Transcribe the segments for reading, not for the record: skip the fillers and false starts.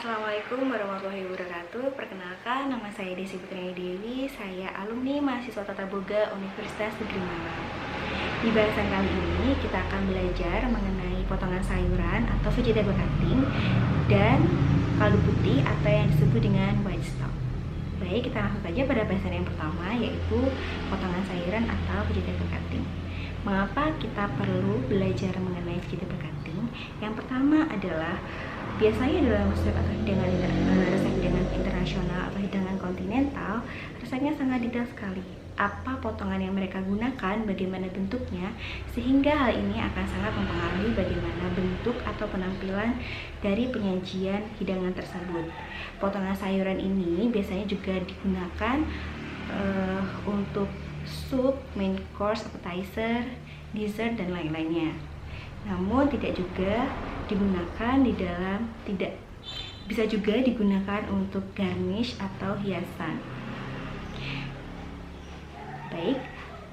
Assalamualaikum warahmatullahi wabarakatuh. Perkenalkan, nama saya Desi Putri Dewi. Saya alumni mahasiswa Tata Boga Universitas Negeri Malang. Di bahasan kali ini kita akan belajar mengenai potongan sayuran atau vegetable cutting dan kaldu putih atau yang disebut dengan white stock. Baik, kita langsung saja pada bahasan yang pertama, yaitu potongan sayuran atau vegetable cutting. Mengapa kita perlu belajar mengenai vegetable cutting? Yang pertama adalah biasanya dalam resep hidangan internasional atau hidangan kontinental, resepnya sangat detail sekali. Apa potongan yang mereka gunakan, bagaimana bentuknya, sehingga hal ini akan sangat mempengaruhi bagaimana bentuk atau penampilan dari penyajian hidangan tersebut. Potongan sayuran ini biasanya juga digunakan untuk sup, main course, appetizer, dessert, dan lain-lainnya. Namun tidak juga digunakan bisa juga digunakan untuk garnish atau hiasan. Baik,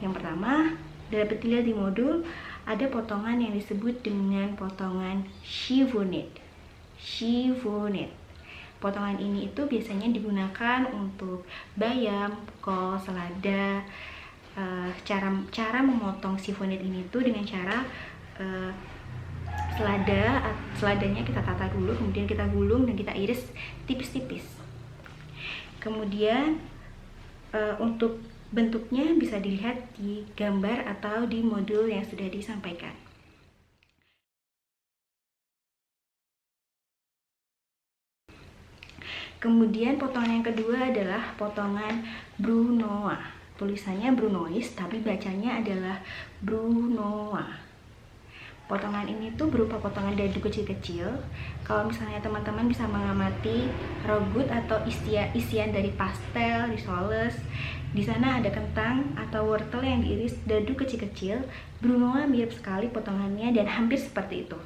yang pertama, dapat dilihat di modul ada potongan yang disebut dengan potongan chiffonnette. Potongan ini itu biasanya digunakan untuk bayam, kol, selada. Cara memotong chiffonnette ini tuh dengan cara seladanya kita tata dulu, kemudian kita gulung dan kita iris tipis-tipis. Kemudian untuk bentuknya bisa dilihat di gambar atau di modul yang sudah disampaikan. Kemudian potongan yang kedua adalah potongan brunoise. Tulisannya brunoise tapi bacanya adalah brunoise. Potongan ini tuh berupa potongan dadu kecil-kecil. Kalau misalnya teman-teman bisa mengamati rogut atau isian dari pastel, risoles, di sana ada kentang atau wortel yang diiris dadu kecil-kecil. Brunoise mirip sekali potongannya dan hampir seperti itu.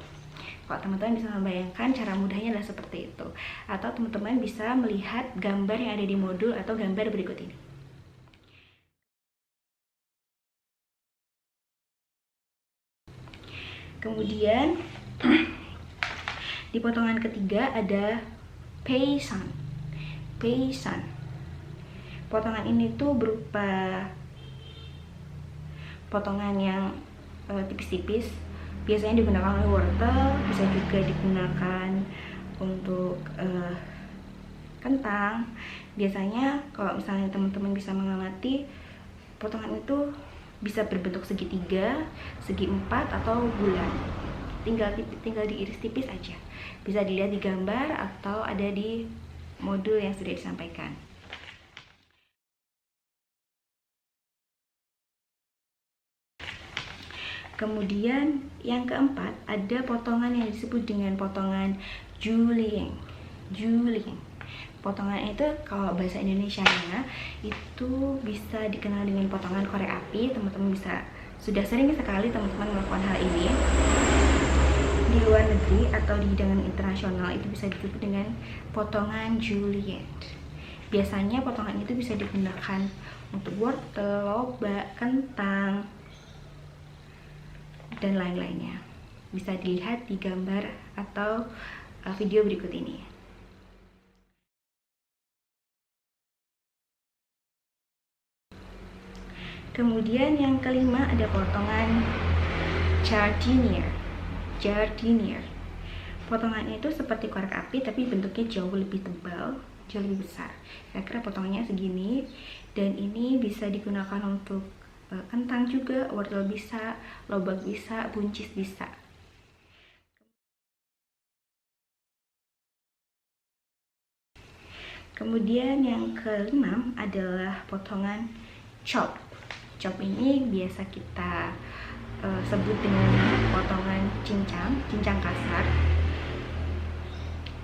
Kalau teman-teman bisa membayangkan, cara mudahnya adalah seperti itu. Atau teman-teman bisa melihat gambar yang ada di modul atau gambar berikut ini. Kemudian di potongan ketiga ada paysan. Potongan ini tuh berupa potongan yang tipis-tipis. Biasanya digunakan oleh wortel, bisa juga digunakan untuk kentang. Biasanya kalau misalnya teman-teman bisa mengamati, potongan itu bisa berbentuk segitiga, segi empat, atau bulat. Tinggal diiris tipis aja. Bisa dilihat di gambar atau ada di modul yang sudah disampaikan. Kemudian yang keempat ada potongan yang disebut dengan potongan julienne. Potongan itu kalau bahasa Indonesianya itu bisa dikenal dengan potongan korek api. Teman-teman sudah sering sekali teman-teman melakukan hal ini di luar negeri atau di hidangan internasional, itu bisa disebut dengan potongan julienne. Biasanya potongan itu bisa digunakan untuk wortel, lobak, kentang, dan lain-lainnya. Bisa dilihat di gambar atau video berikut ini. Kemudian yang kelima ada potongan jardiniere. Potongannya itu seperti korek api tapi bentuknya jauh lebih tebal, jauh lebih besar. Kira-kira potongannya segini, dan ini bisa digunakan untuk kentang juga, wortel bisa, lobak bisa, buncis bisa. Kemudian yang keenam adalah potongan chop. Chop ini biasa kita sebut dengan potongan cincang kasar.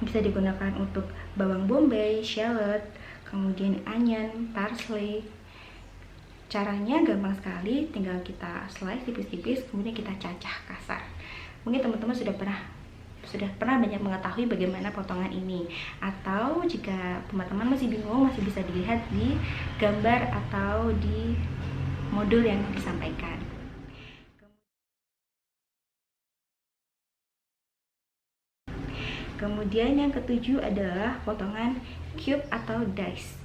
Bisa digunakan untuk bawang bombay, shallot, kemudian onion, parsley. Caranya gampang sekali, tinggal kita slice tipis-tipis, kemudian kita cacah kasar. Mungkin teman-teman sudah pernah banyak mengetahui bagaimana potongan ini. Atau jika teman-teman masih bingung, masih bisa dilihat di gambar atau di modul yang disampaikan. Kemudian yang ketujuh adalah potongan cube atau dice.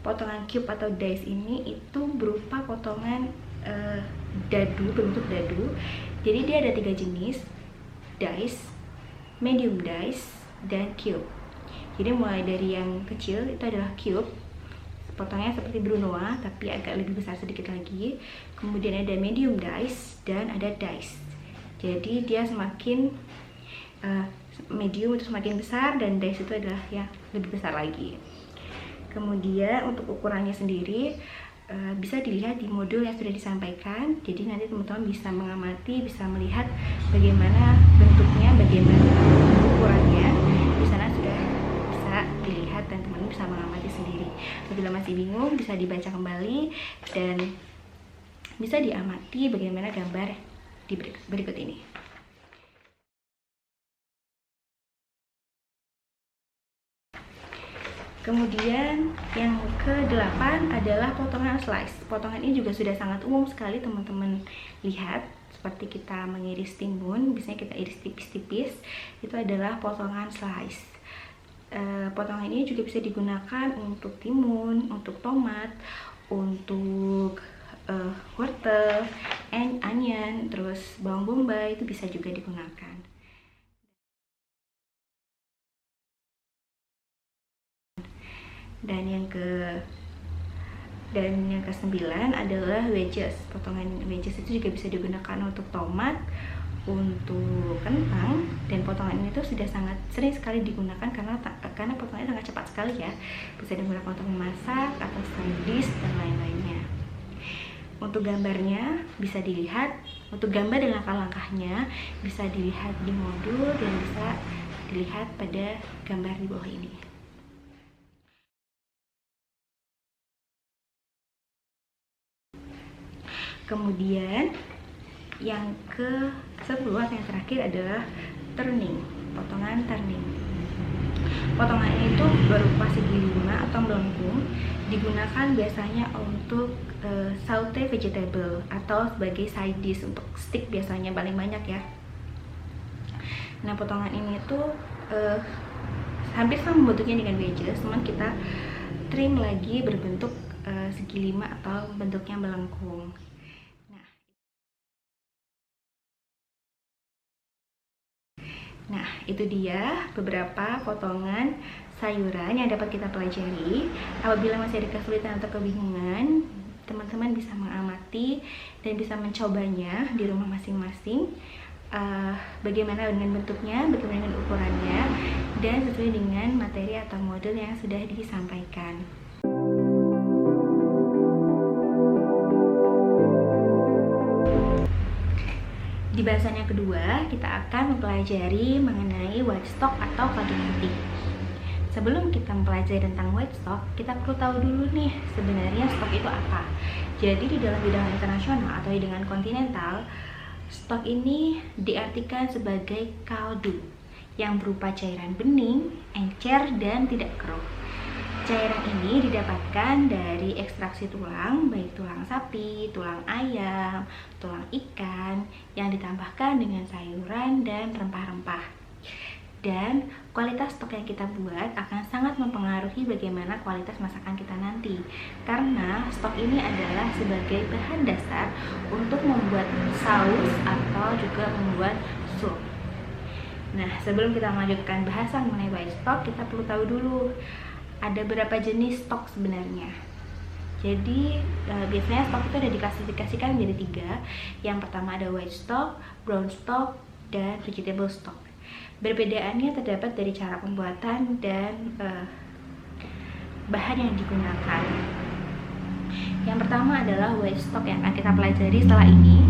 Potongan cube atau dice ini itu berupa potongan dadu, berbentuk dadu. Jadi dia ada 3 jenis, dice, medium dice, dan cube. Jadi mulai dari yang kecil itu adalah cube, potongnya seperti brunoise tapi agak lebih besar sedikit lagi. Kemudian ada medium dice dan ada dice. Jadi dia semakin medium itu semakin besar dan dice itu adalah yang lebih besar lagi. Kemudian untuk ukurannya sendiri bisa dilihat di modul yang sudah disampaikan. Jadi nanti teman-teman bisa mengamati, bisa melihat bagaimana bentuknya, bagaimana ukurannya. Di sana sudah bisa dilihat dan teman-teman bisa mengamati sendiri. Apabila masih bingung bisa dibaca kembali dan bisa diamati bagaimana gambar di berikut ini. Kemudian yang ke-8 adalah potongan slice. Potongan ini juga sudah sangat umum sekali teman-teman lihat. Seperti kita mengiris timun, biasanya kita iris tipis-tipis, itu adalah potongan slice. Potongan ini juga bisa digunakan untuk timun, untuk tomat, untuk wortel, onion, terus bawang bombay itu bisa juga digunakan. Dan yang ke-9 adalah wedges. Potongan wedges itu juga bisa digunakan untuk tomat, untuk kentang, dan potongan ini tuh sudah sangat sering sekali digunakan karena potongannya sangat cepat sekali ya. Bisa digunakan untuk memasak atau side dish dan lain-lainnya. Untuk gambarnya bisa dilihat, untuk gambar dan langkah-langkahnya bisa dilihat di modul dan bisa dilihat pada gambar di bawah ini. Kemudian yang ke-10 atau yang terakhir adalah turning, potongan turning. Potongan ini tuh berupa segi 5 atau melengkung, digunakan biasanya untuk saute vegetable atau sebagai side dish, untuk stick biasanya paling banyak ya. Nah, potongan ini tuh hampir sama bentuknya dengan wedges, cuman kita trim lagi berbentuk segi 5 atau bentuknya melengkung. Nah, itu dia beberapa potongan sayuran yang dapat kita pelajari. Apabila masih ada kesulitan atau kebingungan, teman-teman bisa mengamati dan bisa mencobanya di rumah masing-masing. Bagaimana dengan bentuknya, bagaimana dengan ukurannya, dan sesuai dengan materi atau modul yang sudah disampaikan. Di bahasan yang kedua, kita akan mempelajari mengenai white stock atau kaldu putih. Sebelum kita mempelajari tentang white stock, kita perlu tahu dulu nih sebenarnya stok itu apa. Jadi di dalam hidangan internasional atau hidangan kontinental, stok ini diartikan sebagai kaldu yang berupa cairan bening, encer, dan tidak keruh. Cairan ini didapatkan dari ekstraksi tulang, baik tulang sapi, tulang ayam, tulang ikan, yang ditambahkan dengan sayuran dan rempah-rempah. Dan kualitas stok yang kita buat akan sangat mempengaruhi bagaimana kualitas masakan kita nanti. Karena stok ini adalah sebagai bahan dasar untuk membuat saus atau juga membuat sup. Nah, sebelum kita melanjutkan bahasan mengenai white stock, kita perlu tahu dulu ada berapa jenis stok sebenarnya. Jadi biasanya stok itu ada diklasifikasikan menjadi 3. Yang pertama ada white stock, brown stock, dan vegetable stock. Perbedaannya terdapat dari cara pembuatan dan bahan yang digunakan. Yang pertama adalah white stock yang akan kita pelajari setelah ini.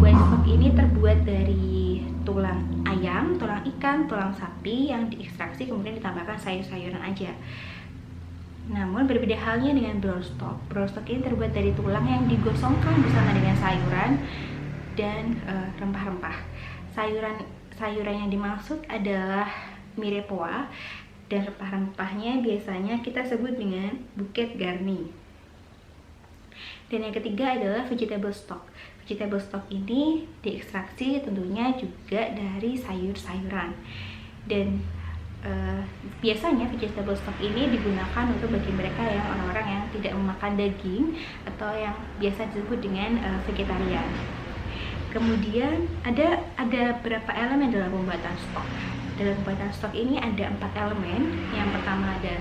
White stock ini terbuat dari tulang ayam, tulang ikan, tulang sapi yang diekstraksi kemudian ditambahkan sayur-sayuran aja. Namun berbeda halnya dengan brown stock. Brown stock ini terbuat dari tulang yang digosongkan bersama dengan sayuran dan rempah-rempah. Sayuran yang dimaksud adalah mirepoix dan rempah-rempahnya biasanya kita sebut dengan bouquet garni. Dan yang ketiga adalah vegetable stock. Vegetable stock ini diekstraksi tentunya juga dari sayur-sayuran. Dan biasanya vegetable stock ini digunakan untuk bagi mereka yang orang-orang yang tidak memakan daging atau yang biasa disebut dengan vegetarian. Kemudian ada berapa elemen dalam pembuatan stok. Dalam pembuatan stok ini ada 4 elemen. Yang pertama ada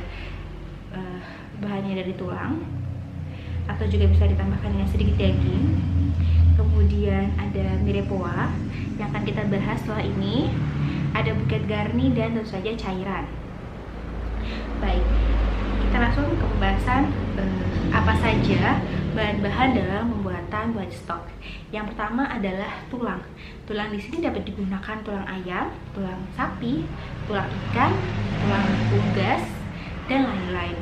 bahannya dari tulang atau juga bisa ditambahkan dengan sedikit daging. Kemudian ada mirepoix yang akan kita bahas setelah ini. Ada buket garni dan tentu saja cairan. Baik, kita langsung ke pembahasan apa saja bahan-bahan dalam pembuatan white stock. Yang pertama adalah tulang. Tulang di sini dapat digunakan tulang ayam, tulang sapi, tulang ikan, tulang unggas, dan lain-lain.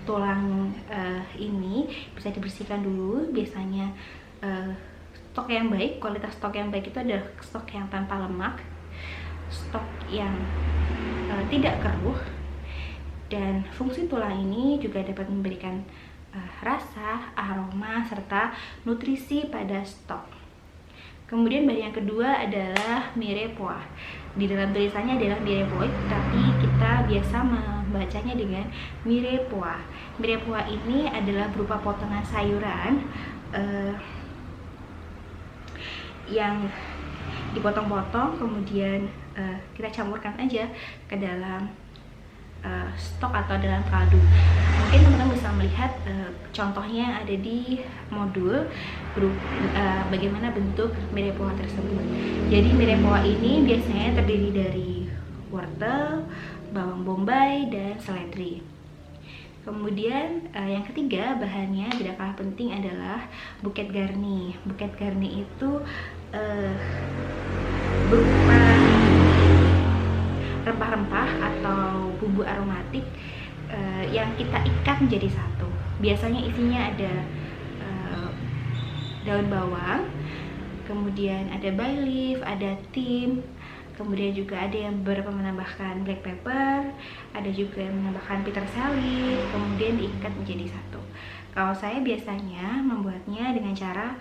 Tulang ini bisa dibersihkan dulu. Biasanya stok yang baik, kualitas stok yang baik itu adalah stok yang tanpa lemak, stok yang tidak keruh, dan fungsi tulang ini juga dapat memberikan rasa, aroma, serta nutrisi pada stok. Kemudian bahan yang kedua adalah mirepoix. Di dalam tulisannya adalah mirepoix, tapi kita biasa membacanya dengan mirepoix. Mirepoix ini adalah berupa potongan sayuran yang dipotong-potong, kemudian kita campurkan aja ke dalam stok atau dalam kaldu. Mungkin teman-teman bisa melihat contohnya ada di modul bagaimana bentuk mirepoix tersebut. Jadi mirepoix ini biasanya terdiri dari wortel, bawang bombay, dan seledri. Kemudian yang ketiga bahannya tidak kalah penting adalah buket garni. Buket garni itu berupa rempah-rempah atau bumbu aromatik yang kita ikat menjadi satu. Biasanya isinya ada daun bawang, kemudian ada bay leaf, ada thyme, kemudian juga ada yang beberapa menambahkan black pepper, ada juga yang menambahkan peterselie, kemudian diikat menjadi satu. Kalau saya biasanya membuatnya dengan cara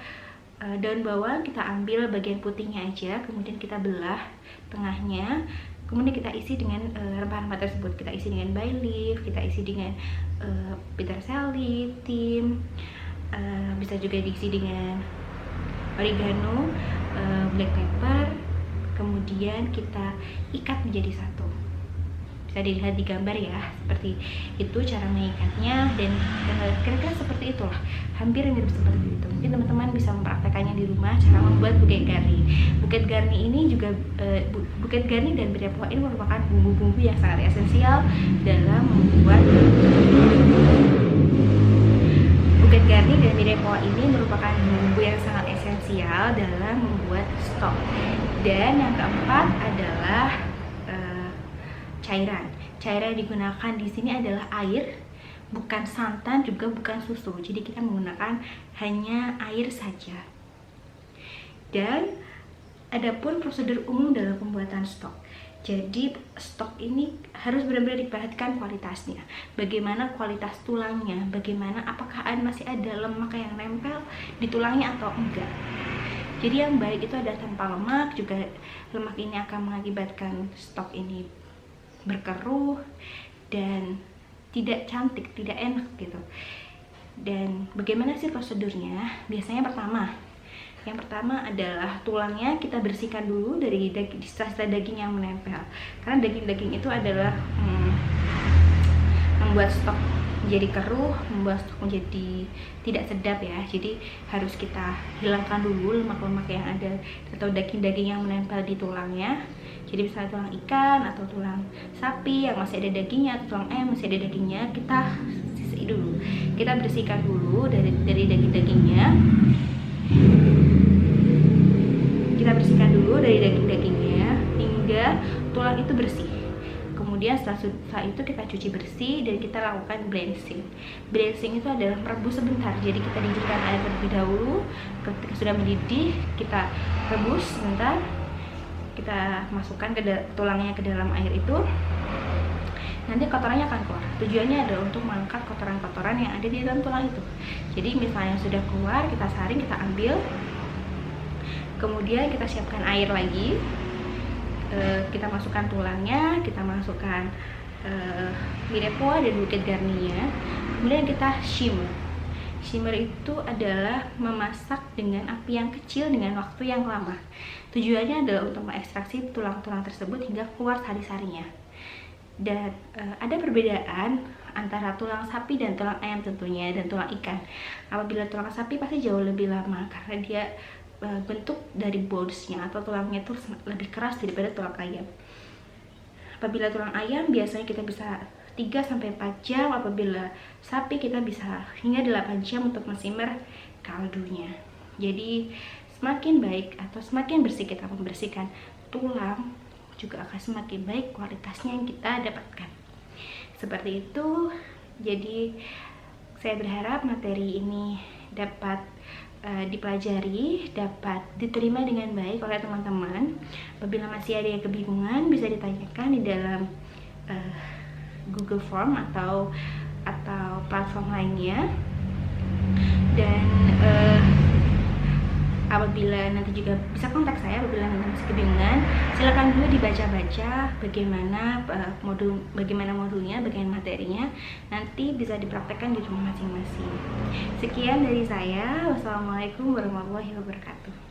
daun bawang kita ambil bagian putihnya aja, kemudian kita belah tengahnya, kemudian kita isi dengan rempah-rempah tersebut. Kita isi dengan bay leaf, kita isi dengan peterselie, thyme, bisa juga diisi dengan oregano, black pepper, kemudian kita ikat menjadi satu. Bisa dilihat di gambar ya, seperti itu cara mengikatnya, dan kira-kira seperti itulah, hampir mirip seperti itu. Mungkin teman-teman bisa mempraktekannya di rumah cara membuat buket garni. Buket garni ini juga buket garni dan mirepoix ini merupakan bumbu-bumbu yang sangat esensial dalam membuat buket garni dan mirepoix ini merupakan bumbu yang sangat esensial dalam membuat stok. Dan yang keempat adalah cairan. Cairan yang digunakan di sini adalah air, bukan santan, juga bukan susu. Jadi kita menggunakan hanya air saja. Dan adapun prosedur umum dalam pembuatan stok. Jadi stok ini harus benar-benar diperhatikan kualitasnya. Bagaimana kualitas tulangnya, bagaimana apakah masih ada lemak yang nempel di tulangnya atau enggak. Jadi yang baik itu ada tanpa lemak, juga lemak ini akan mengakibatkan stok ini berkeruh dan tidak cantik, tidak enak gitu. Dan bagaimana sih prosedurnya? Biasanya yang pertama adalah tulangnya kita bersihkan dulu dari sisa-sisa daging yang menempel, karena daging-daging itu adalah membuat stok menjadi keruh, membuat stok menjadi tidak sedap ya. Jadi harus kita hilangkan dulu lemak-lemak yang ada atau daging-daging yang menempel di tulangnya. Jadi misalnya tulang ikan atau tulang sapi yang masih ada dagingnya, atau tulang ayam masih ada dagingnya, kita sisih dulu. Kita bersihkan dulu dari daging-dagingnya. Kita bersihkan dulu dari daging-dagingnya hingga tulang itu bersih. Kemudian setelah itu kita cuci bersih dan kita lakukan blanching. Blanching itu adalah merebus sebentar. Jadi kita didihkan air terlebih dahulu. Ketika sudah mendidih, kita rebus sebentar. Kita masukkan tulangnya ke dalam air itu. Nanti kotorannya akan keluar. Tujuannya adalah untuk mengangkat kotoran-kotoran yang ada di dalam tulang itu. Jadi misalnya sudah keluar, kita saring, kita ambil. Kemudian kita siapkan air lagi. kita masukkan tulangnya, kita masukkan mirepoix dan bukit garninya, kemudian kita shimmer. Shimmer itu adalah memasak dengan api yang kecil dengan waktu yang lama. Tujuannya adalah untuk mengekstraksi tulang-tulang tersebut hingga keluar sari-sarinya. Dan ada perbedaan antara tulang sapi dan tulang ayam tentunya, dan tulang ikan. Apabila tulang sapi pasti jauh lebih lama karena dia bentuk dari bonesnya atau tulangnya itu lebih keras daripada tulang ayam. Apabila tulang ayam biasanya kita bisa 3-4 jam, apabila sapi kita bisa hingga 8 jam untuk mensimmer kaldunya. Jadi semakin baik atau semakin bersih kita membersihkan tulang, juga akan semakin baik kualitasnya yang kita dapatkan. Seperti itu. Jadi saya berharap materi ini dapat dipelajari, dapat diterima dengan baik oleh teman-teman. Apabila masih ada yang kebingungan, bisa ditanyakan di dalam Google Form atau platform lainnya. Dan apabila nanti juga bisa kontak saya apabila nanti masih kebingungan. Silakan dulu dibaca-baca bagaimana modulnya, bagaimana materinya, nanti bisa dipraktekkan di rumah masing-masing. Sekian dari saya. Wassalamualaikum warahmatullahi wabarakatuh.